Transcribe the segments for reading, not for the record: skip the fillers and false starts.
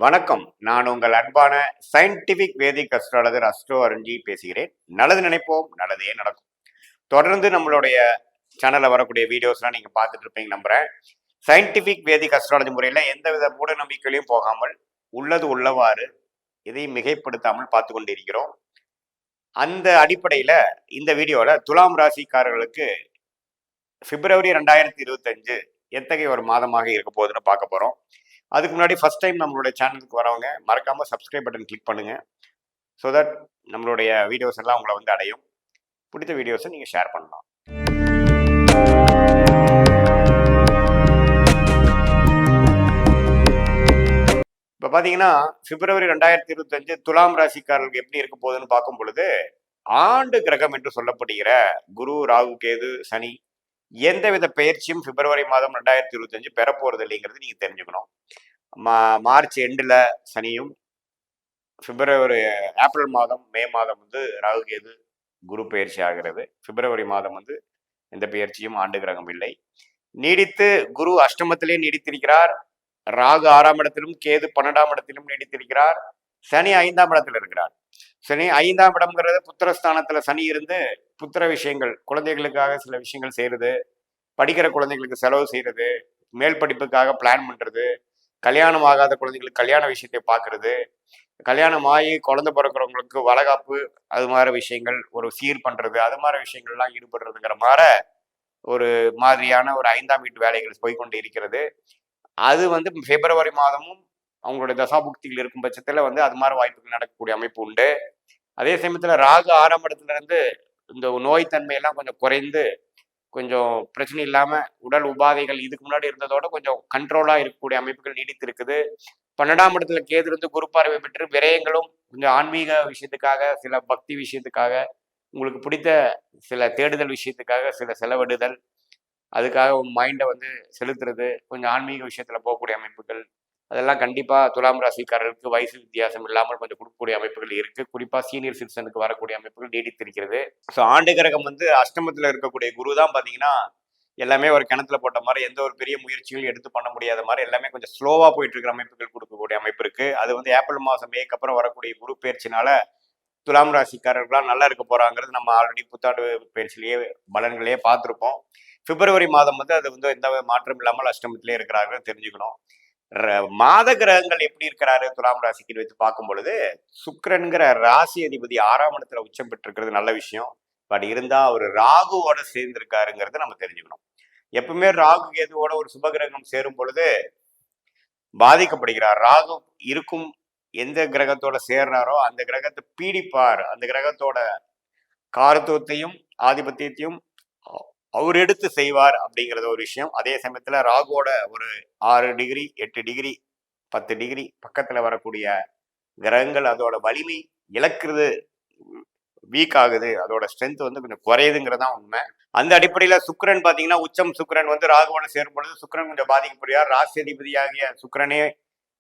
வணக்கம். நான் உங்கள் அன்பான சயின்டிபிக் வேதிக் அஸ்ட்ராலஜர் அஸ்ட்ரோ அருண்ஜி பேசுகிறேன். நல்லது நினைப்போம், நல்லதே நடக்கும். தொடர்ந்து நம்மளுடைய சேனல்ல வரக்கூடிய வீடியோஸ்லாம் நீங்க பார்த்துட்டு இருப்பீங்க நம்புறேன். சயின்டிபிக் வேதிக் அஸ்ட்ராலஜி முறையில எந்தவித மூட நம்பிக்கையிலையும் போகாமல் உள்ளது உள்ளவாறு எதையும் மிகைப்படுத்தாமல் பார்த்து கொண்டிருக்கிறோம். அந்த அடிப்படையில இந்த வீடியோல துலாம் ராசிக்காரர்களுக்கு பிப்ரவரி 2025 எத்தகைய ஒரு மாதமாக இருக்க போகுதுன்னு பார்க்க போறோம். அதுக்கு முன்னாடி ஃபர்ஸ்ட் டைம் நம்மளுடைய சேனலுக்கு வரவங்க மறக்காம சப்ஸ்கிரைப் பட்டன் கிளிக் பண்ணுங்க. ஸோ தட் நம்மளுடைய வீடியோஸ் எல்லாம் உங்களை வந்து அடையும். பிடித்த வீடியோஸை நீங்கள் ஷேர் பண்ணலாம். இப்போ பார்த்தீங்கன்னா பிப்ரவரி 2025 துலாம் ராசிக்காரர்களுக்கு எப்படி இருக்க போகுதுன்னு பார்க்கும் பொழுது, ஆண்டு கிரகம் என்று சொல்லப்படுகிற குரு, ராகு, கேது, சனி எந்தவித பயிற்சியும் பிப்ரவரி மாதம் 2025 பெற போறது இல்லைங்கிறது நீங்க தெரிஞ்சுக்கணும். மார்ச் எண்டில் சனியும், ஏப்ரல் மாதம், மே மாதம் வந்து ராகு, கேது, குரு பயிற்சி ஆகிறது. பிப்ரவரி மாதம் வந்து எந்த பயிற்சியும் ஆண்டு கிரகம் இல்லை. நீடித்து குரு அஷ்டமத்திலே நீடித்திருக்கிறார். ராகு 6ஆம் இடத்திலும், கேது 12ஆம் இடத்திலும் நீடித்திருக்கிறார். சனி 5ஆம் இடத்துல இருக்கிறார். சனி 5ஆம் இடம்ங்கிறது புத்திரஸ்தானத்துல சனி இருந்து புத்திர விஷயங்கள், குழந்தைகளுக்காக சில விஷயங்கள் செய்யறது, படிக்கிற குழந்தைகளுக்கு செலவு செய்யறது, மேல் படிப்புக்காக பிளான் பண்றது, கல்யாணம் ஆகாத குழந்தைகளுக்கு கல்யாண விஷயத்தை பார்க்கறது, கல்யாணம் ஆகி குழந்தை பிறக்கிறவங்களுக்கு வளகாப்பு, அது மாதிரி விஷயங்கள், ஒரு சீர் பண்றது, அது மாதிரி விஷயங்கள்லாம் ஈடுபடுறதுங்கிற மாதிரி ஒரு மாதிரியான ஒரு 5ஆம் வீட்டு வேலைகள் போய்கொண்டு இருக்கிறது. அது வந்து பிப்ரவரி மாதமும் அவங்களுடைய தசாபுக்திகள் இருக்கும் பட்சத்துல வந்து அது மாதிரி வாய்ப்புகள் நடக்கக்கூடிய அமைப்பு உண்டு. அதே சமயத்துல ராகு 6ஆம் இடத்துல இருந்து இந்த நோய் தன்மையெல்லாம் கொஞ்சம் குறைந்து, கொஞ்சம் பிரச்சனை இல்லாம உடல் உபாதைகள் இதுக்கு முன்னாடி இருந்ததோட கொஞ்சம் கண்ட்ரோலா இருக்கக்கூடிய அமைப்புகள் நீடித்து இருக்குது. 12ஆம் இடத்துல கேது இருந்து குரு பார்வை பெற்று விரயங்களும் கொஞ்சம் ஆன்மீக விஷயத்துக்காக, சில பக்தி விஷயத்துக்காக, உங்களுக்கு பிடித்த சில தேடுதல் விஷயத்துக்காக சில செலவிடுதல், அதுக்காக உங்க மைண்டை வந்து செலுத்துறது, கொஞ்சம் ஆன்மீக விஷயத்துல போகக்கூடிய அமைப்புகள், அதெல்லாம் கண்டிப்பா துலாம் ராசிக்காரர்களுக்கு வயசு வித்தியாசம் இல்லாமல் கொஞ்சம் கொடுக்கக்கூடிய அமைப்புகள் இருக்கு. குறிப்பா சீனியர் சிட்டிசனுக்கு வரக்கூடிய அமைப்புகள் நீடித்திருக்கிறது. ஸோ ஆண்டு கிரகம் வந்து அஷ்டமத்துல இருக்கக்கூடிய குரு தான் பாத்தீங்கன்னா எல்லாமே ஒரு கிணத்துல போட்ட மாதிரி, எந்த ஒரு பெரிய முயற்சிகளும் எடுத்து பண்ண முடியாத மாதிரி எல்லாமே கொஞ்சம் ஸ்லோவா போயிட்டு இருக்கிற அமைப்புகள் கொடுக்கக்கூடிய அமைப்பு இருக்கு. அது வந்து ஏப்ரல் மாதம் மேக்கு அப்புறம் வரக்கூடிய குரு பயிற்சினால துலாம் ராசிக்காரர்களாம் நல்லா இருக்க போறாங்கிறது நம்ம ஆல்ரெடி புத்தாண்டு பயிற்சியிலேயே பலன்களையே பார்த்துருப்போம். பிப்ரவரி மாதம் வந்து அது வந்து எந்த மாற்றம் இல்லாமல் அஷ்டமத்திலே இருக்கிறார்கள் தெரிஞ்சுக்கணும். மாத கிரகங்கள் எப்படி இருக்கிறாரு துலாம் ராசிக்கு வைத்து பார்க்கும் பொழுது, சுக்கிரன்கிற ராசி அதிபதி 6ஆம் இடத்துல உச்சம் பெற்றிருக்கிறது நல்ல விஷயம். பட் இருந்தா அவர் ராகுவோட சேர்ந்திருக்காருங்கிறத நம்ம தெரிஞ்சுக்கணும். எப்பவுமே ராகு கேதுவோட ஒரு சுபகிரகம் சேரும் பொழுது பாதிக்கப்படுகிறார். ராகு இருக்கும் எந்த கிரகத்தோட சேர்றாரோ அந்த கிரகத்தை பீடிப்பார். அந்த கிரகத்தோட காரத்துவத்தையும் ஆதிபத்தியத்தையும் அவர் எடுத்து செய்வார் அப்படிங்கிறது ஒரு விஷயம். அதே சமயத்துல ராகுவோட ஒரு 6 டிகிரி 8 டிகிரி 10 டிகிரி பக்கத்துல வரக்கூடிய கிரகங்கள் அதோட வலிமை இழக்கிறது, வீக் ஆகுது, அதோட ஸ்ட்ரென்த் வந்து கொஞ்சம் குறையுதுங்கிறதான் உண்மை. அந்த அடிப்படையில சுக்கிரன் பாத்தீங்கன்னா உச்சம் சுக்கிரன் வந்து ராகுவோட சேரும் பொழுது சுக்கிரன் கொஞ்சம் பாதிக்கப்படுகிறார். ராசி அதிபதியாகிய சுக்கிரனே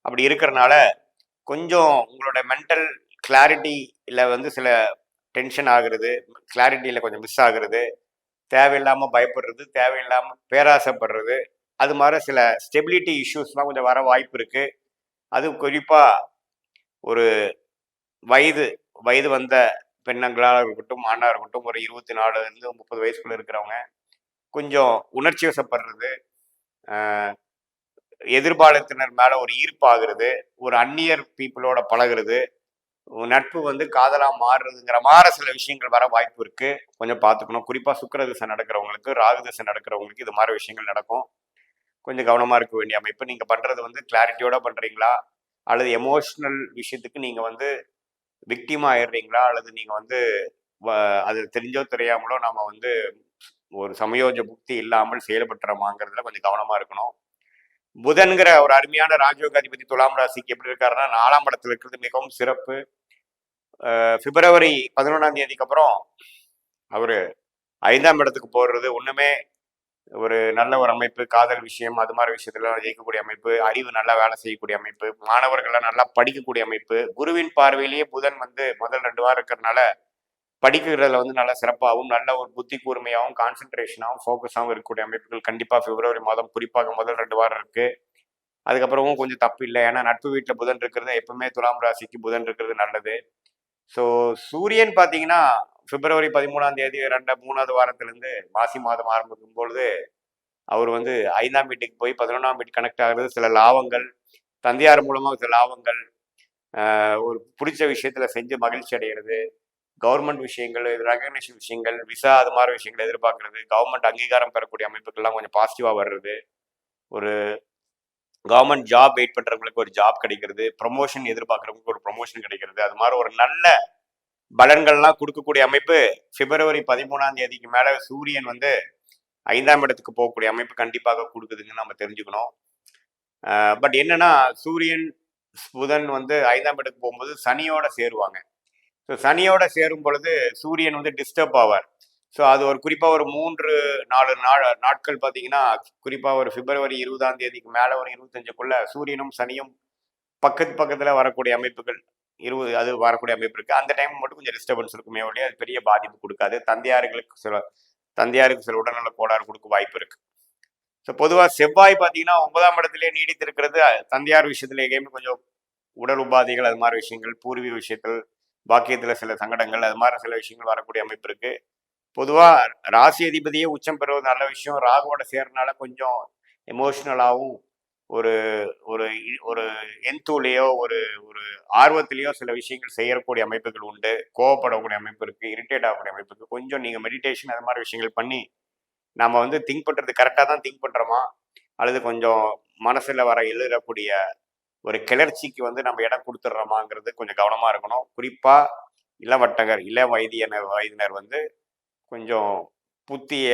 அப்படி இருக்கிறனால கொஞ்சம் உங்களோட மென்டல் கிளாரிட்டியில வந்து சில டென்ஷன் ஆகுறது, கிளாரிட்டியில கொஞ்சம் மிஸ் ஆகுறது, தேவையில்லாம பயப்படுறது, தேவையில்லாம பேராசைப்படுறது, அது மாதிரி சில ஸ்டெபிலிட்டி இஷ்யூஸ்லாம் கொஞ்சம் வர வாய்ப்பு இருக்கு. அது குறிப்பா ஒரு வயது வயது வந்த பெண்ணங்களாக இருக்கட்டும், ஆணா இருக்கட்டும், ஒரு 24 இருந்து 30 வயசுக்குள்ள இருக்கிறவங்க கொஞ்சம் உணர்ச்சி வசப்படுறது, எதிர்பாலத்தினர் மேல ஒரு ஈர்ப்பு ஆகுறது, ஒரு அந்நியர் பீப்புளோட பழகுறது, நட்பு வந்து காதலா மாறுறதுங்கிற மாதிரி சில விஷயங்கள் வர வாய்ப்பு இருக்கு. கொஞ்சம் பார்த்துக்கணும். குறிப்பா சுக்கிர திசை நடக்கிறவங்களுக்கு, ராகு திசை நடக்கிறவங்களுக்கு இது மாதிரி விஷயங்கள் நடக்கும். கொஞ்சம் கவனமா இருக்க வேண்டிய அமைப்பு. நீங்க பண்றது வந்து கிளாரிட்டியோட பண்றீங்களா, அல்லது எமோஷனல் விஷயத்துக்கு நீங்க வந்து விக்டிமா ஆயிடுறீங்களா, அல்லது நீங்க வந்து அது தெரிஞ்சோ தெரியாமலோ நம்ம வந்து ஒரு சமயோஜ புக்தி இல்லாமல் செயல்பட்டுறோமாங்கிறதுல கொஞ்சம் கவனமா இருக்கணும். புதன்கிற ஒரு அருமையான ராஜயோக அதிபதி துலாம் ராசிக்கு எப்படி இருக்காருன்னா 4ஆம் இடத்துல இருக்கிறது மிகவும் சிறப்பு. பிப்ரவரி 11ஆம் தேதிக்கு அப்புறம் அவரு 5ஆம் இடத்துக்கு போடுறது ஒண்ணுமே ஒரு நல்ல ஒரு அமைப்பு. காதல் விஷயம் அது மாதிரி விஷயத்துல ஜெயிக்கக்கூடிய அமைப்பு, அறிவு நல்லா வேலை செய்யக்கூடிய அமைப்பு, மாணவர்கள்லாம் நல்லா படிக்கக்கூடிய அமைப்பு. குருவின் பார்வையிலேயே புதன் வந்து முதல் 2 வாரம் இருக்கிறதுனால படிக்கிறதுல வந்து நல்லா சிறப்பாகவும், நல்ல ஒரு புத்தி கூர்மையாகவும், கான்சென்ட்ரேஷனாகவும், ஃபோக்கஸாகவும் இருக்கக்கூடிய அமைப்புகள் கண்டிப்பா பிப்ரவரி மாதம் குறிப்பாக முதல் 2 வாரம் இருக்கு. அதுக்கப்புறமும் கொஞ்சம் தப்பு இல்லை. ஏன்னா நட்பு வீட்டில் புதன் இருக்கிறது எப்பவுமே துலாம் ராசிக்கு புதன் இருக்கிறது நல்லது. ஸோ சூரியன் பார்த்தீங்கன்னா பிப்ரவரி 13ஆம் தேதி 3வது வாரத்திலிருந்து மாசி மாதம் ஆரம்பிக்கும் பொழுது அவர் வந்து 5ஆம் வீட்டுக்கு போய் 11ஆம் வீட்டு கனெக்ட் ஆகிறது, சில லாபங்கள், தந்தையார் மூலமாக சில லாபங்கள், ஒரு பிடிச்ச விஷயத்துல செஞ்சு மகிழ்ச்சி அடைகிறது, கவர்மெண்ட் விஷயங்கள், ரெகக்னேஷன் விஷயங்கள், விசா அது மாதிரி விஷயங்களை எதிர்பார்க்கறது, கவர்மெண்ட் அங்கீகாரம் பெறக்கூடிய அமைப்புகள்லாம் கொஞ்சம் பாசிட்டிவா வர்றது, ஒரு கவர்மெண்ட் ஜாப் வெயிட் பண்றவங்களுக்கு ஒரு ஜாப் கிடைக்கிறது, ப்ரொமோஷன் எதிர்பார்க்கறவங்களுக்கு ஒரு ப்ரொமோஷன் கிடைக்கிறது, அது மாதிரி ஒரு நல்ல பலன்கள்லாம் கொடுக்கக்கூடிய அமைப்பு பிப்ரவரி 13ஆம் தேதிக்கு மேல சூரியன் வந்து 5ஆம் இடத்துக்கு போகக்கூடிய அமைப்பு கண்டிப்பாக கொடுக்குதுன்னு நம்ம தெரிஞ்சுக்கணும். பட் என்னன்னா சூரியன் புதன் வந்து 5ஆம் இடத்துக்கு போகும்போது சனியோட சேருவாங்க. ஸோ சனியோட சேரும் பொழுது சூரியன் வந்து டிஸ்டர்ப் ஆவார். ஸோ அது ஒரு குறிப்பாக ஒரு 3-4 நாட்கள் பார்த்தீங்கன்னா, குறிப்பாக ஒரு பிப்ரவரி 20ஆம் தேதிக்கு மேலே ஒரு 25க்குள்ள சூரியனும் சனியும் பக்கத்து பக்கத்தில் வரக்கூடிய அமைப்புகள் 20 அது வரக்கூடிய அமைப்பு இருக்கு. அந்த டைம் மட்டும் கொஞ்சம் டிஸ்டர்பன்ஸ் இருக்குமே ஒழிய அது பெரிய பாதிப்பு கொடுக்காது. தந்தையாருக்கு சில உடல்நல கோளாறு கொடுக்க வாய்ப்பு இருக்கு. ஸோ பொதுவாக செவ்வாய் பார்த்தீங்கன்னா 9ஆம் இடத்திலே நீடித்திருக்கிறது. தந்தையார் விஷயத்துல எங்கேயுமே கொஞ்சம் உடல் உபாதைகள் அது மாதிரி விஷயங்கள், பூர்வீக விஷயத்தில் பாக்கியத்தில் சில சங்கடங்கள் அது மாதிரி சில விஷயங்கள் வரக்கூடிய அமைப்பு இருக்கு. பொதுவாக ராசி அதிபதியே உச்சம் பெறுவது நல்ல விஷயம். ராகுவோட சேர்றதுனால கொஞ்சம் எமோஷ்னலாகவும் ஒரு ஒரு ஒரு எந்தூலையோ ஒரு ஒரு ஆர்வத்திலேயோ சில விஷயங்கள் செய்யக்கூடிய அமைப்புகள் உண்டு. கோவப்படக்கூடிய அமைப்பு இருக்கு, இரிட்டேட் ஆகக்கூடிய அமைப்பு இருக்கு. கொஞ்சம் நீங்க மெடிடேஷன் அது மாதிரி விஷயங்கள் பண்ணி நம்ம வந்து திங்க் பண்றது கரெக்டாக தான் திங்க் பண்றோமா, அல்லது கொஞ்சம் மனசுல வர எழுதக்கூடிய ஒரு கிளர்ச்சிக்கு வந்து நம்ம இடம் கொடுத்துட்றோமாங்கிறது கொஞ்சம் கவனமா இருக்கணும். குறிப்பா இள வயதினர் வந்து கொஞ்சம் புத்திய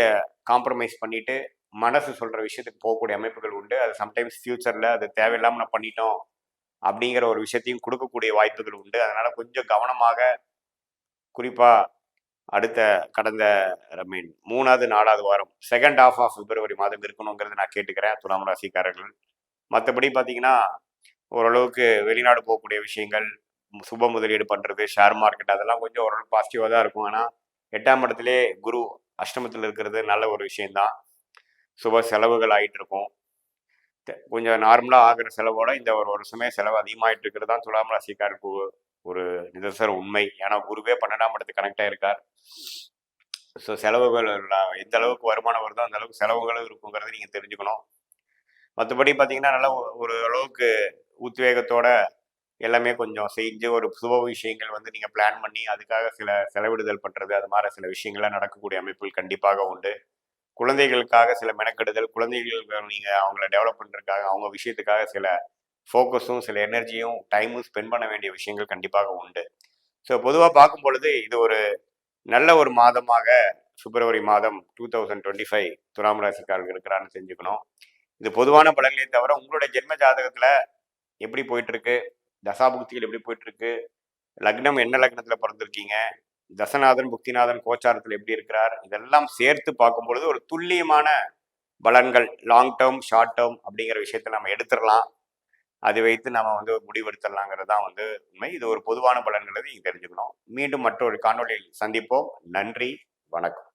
காம்ப்ரமைஸ் பண்ணிட்டு மனசு சொல்ற விஷயத்துக்கு போகக்கூடிய அமைப்புகள் உண்டு. அது சம்டைம்ஸ் ஃபியூச்சர்ல அது தேவையில்லாம நான் பண்ணிட்டோம் அப்படிங்கிற ஒரு விஷயத்தையும் கொடுக்கக்கூடிய வாய்ப்புகள் உண்டு. அதனால கொஞ்சம் கவனமாக, குறிப்பா அடுத்த கடந்த ஐ மீன் 3வது 4வது வாரம் செகண்ட் ஹாஃப் ஆஃப் பிப்ரவரி மாதம் இருக்கணுங்கிறது நான் கேட்டுக்கிறேன் துலாம் ராசிக்காரர்கள். மற்றபடி பார்த்தீங்கன்னா ஓரளவுக்கு வெளிநாடு போகக்கூடிய விஷயங்கள், சுப முதலீடு பண்றது, ஷேர் மார்க்கெட் அதெல்லாம் கொஞ்சம் ஓரளவுக்கு பாசிட்டிவாக தான் இருக்கும். ஆனால் 8ஆம் இடத்திலே குரு அஷ்டமத்தில் இருக்கிறது நல்ல ஒரு விஷயம்தான். சுப செலவுகள் ஆகிட்டு இருக்கும். கொஞ்சம் நார்மலாக ஆகிற செலவோட இந்த ஒரு வருஷமே செலவு அதிகமாகிட்டு இருக்கிறது தான் துலாம் ராசிக்காருக்கு ஒரு நிதர்சன உண்மை. ஏன்னா குருவே 12ஆம் இடத்துக்கு கனெக்ட் ஆயிருக்கார். ஸோ செலவுகள் எந்த அளவுக்கு வருமானம் வருதோ அந்த அளவுக்கு செலவுகளும் இருக்குங்கிறத நீங்கள் தெரிஞ்சுக்கணும். மற்றபடி பார்த்தீங்கன்னா நல்லா ஒரு அளவுக்கு உத்வேகத்தோட எல்லாமே கொஞ்சம் செஞ்சு ஒரு சுப விஷயங்கள் வந்து நீங்கள் பிளான் பண்ணி அதுக்காக சில செலவிடுதல் பண்ணுறது அது மாதிரி சில விஷயங்கள்லாம் நடக்கக்கூடிய அமைப்புகள் கண்டிப்பாக உண்டு. குழந்தைகளுக்காக சில மெனக்கெடுதல், குழந்தைகளுக்கு நீங்கள் அவங்கள டெவலப் பண்ணுறதுக்காக அவங்க விஷயத்துக்காக சில ஃபோக்கஸும் சில எனர்ஜியும் டைமும் ஸ்பெண்ட் பண்ண வேண்டிய விஷயங்கள் கண்டிப்பாக உண்டு. ஸோ பொதுவாக பார்க்கும் பொழுது இது ஒரு நல்ல ஒரு மாதமாக பிப்ரவரி மாதம் 2025 துலாம் ராசிக்காரர்கள் இருக்கிறான்னு தெரிஞ்சுக்கணும். இது பொதுவான பலன்களே தவிர உங்களுடைய ஜென்ம ஜாதகத்துல எப்படி போயிட்டு இருக்கு, தசாபுக்திகள் எப்படி போயிட்டு இருக்கு, லக்னம் என்ன லக்னத்துல பிறந்திருக்கீங்க, தசநாதன் புக்திநாதன் கோச்சாரத்தில் எப்படி இருக்கிறார், இதெல்லாம் சேர்த்து பார்க்கும் பொழுது ஒரு துல்லியமான பலன்கள் லாங் டேர்ம் ஷார்ட் டேர்ம் அப்படிங்கிற விஷயத்த நம்ம எடுத்துடலாம். அதை வைத்து நம்ம வந்து முடிவெடுத்துடலாங்கிறது தான் வந்து உண்மை. இது ஒரு பொதுவான பலன்களை நீங்க தெரிஞ்சுக்கணும். மீண்டும் மற்றொரு காணொலியில் சந்திப்போம். நன்றி, வணக்கம்.